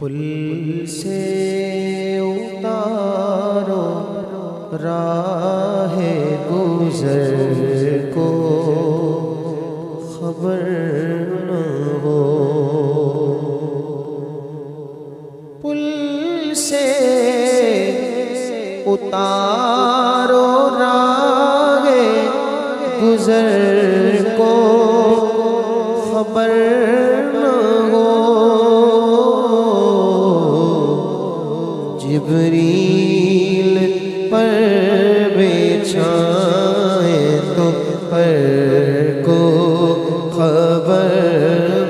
پل سے اتارو راہ گزر کو خبر نہ ہو، پل سے اتارو راہ گزر کو خبر نہ ہو، جبریل پر بچھائیں تو پر کو خبر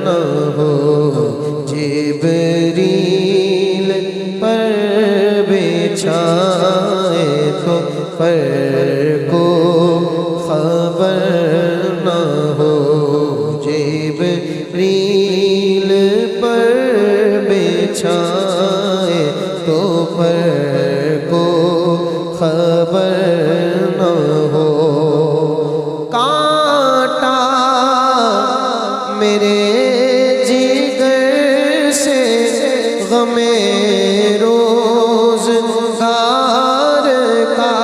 نہ ہو، جبریل پر بچھائیں تو پر کو خبر نہ ہو، جبریل پر بچھائیں تو پر کو خبر نہ ہو، کانٹا میرے جگر سے غم روزگار کا،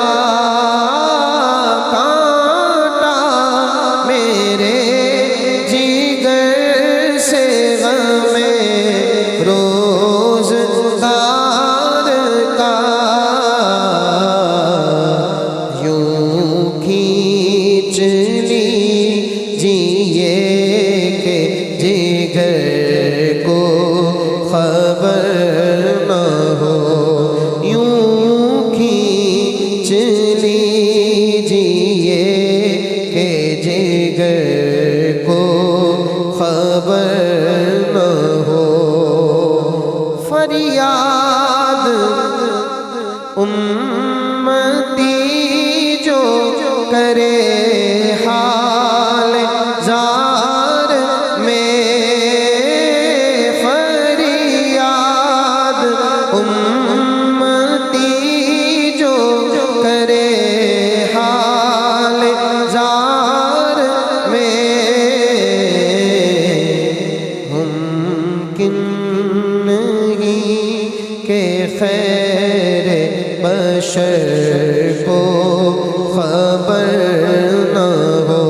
کانٹا میرے جگر سے غم روزگار کا، یوں کھینچ لیجیے کہ جگر کو خبر نہ ہو، یوں کھینچ لیجیے کہ جگر کو خبر نہ ہو، فریاد امتی جو کرے حال زار میں، فریاد امتی جو کرے حال زار میں، ممکن نہیں کہ خیر بشر کو خبر نہ ہو،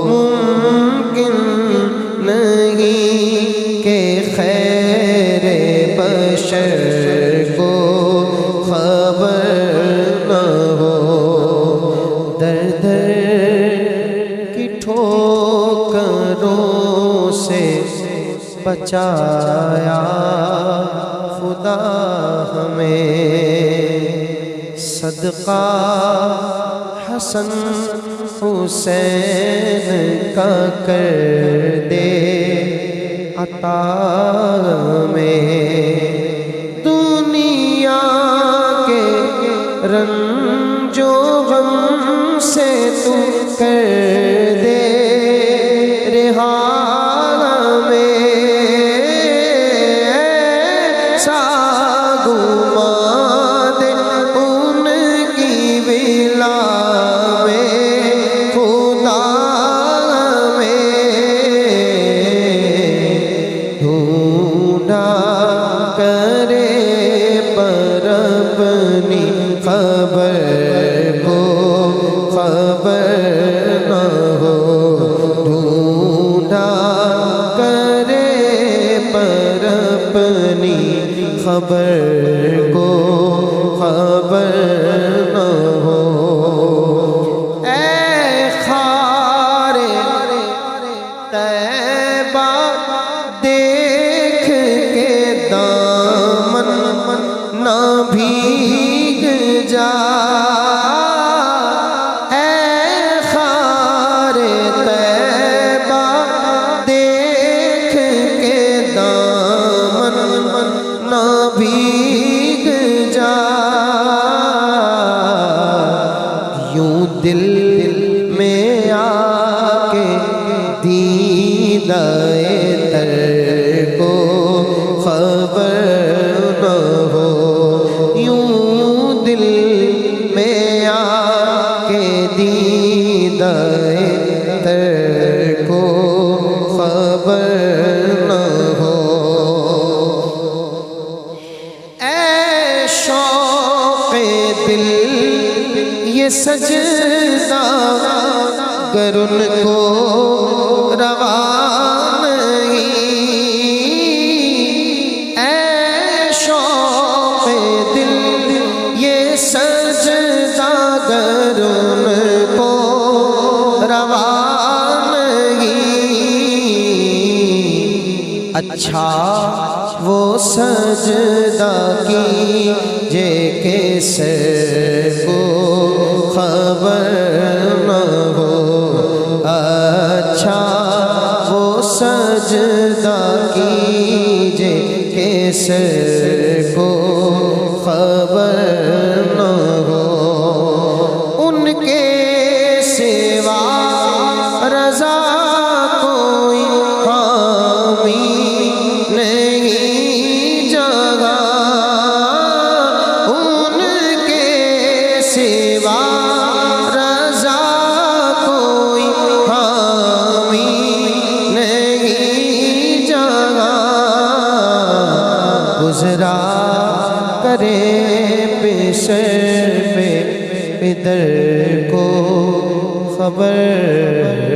ممکن نہیں کہ خیر بشر کو خبر نہ ہو، در در کی ٹھوکروں سے بچایا خدا ہمیں، صدقہ حسن حسین کا کر دے عطا میں، دنیا کے رنج و غم سے تو کر دے رہا خبر کو خبر نہ ہو، ڈھونڈا کرے پر اپنی خبر کو خبر نہ ہو، اے خار طیبہ دیکھ کے دامن نہ بھیگ جا، اے خار طیبہ دیکھ کے دامن نہ بھیگ جا، یوں دل میں آ کے دیدائے تر کو خبر نہ ہو، یوں دل میں آ کے دیدائے تر کو خبر نہ ہو، یہ سجدہ گر ان کو روا نہیں، اے شوق دل یہ سجدہ گر ان کو روا نہیں، اچھا وہ سجدہ کیجے کہ سر کو خبر نہ ہو، اچھا وہ سجدہ کیجے کہ سر کو خبر نہ ہو، ان کے سوا رضا کوئی حامی نہیں جگہ، ان کے سوا رضا کوئی حامی نہیں جگہ، گزرا کرے پیشر پہ ادھر کو خبر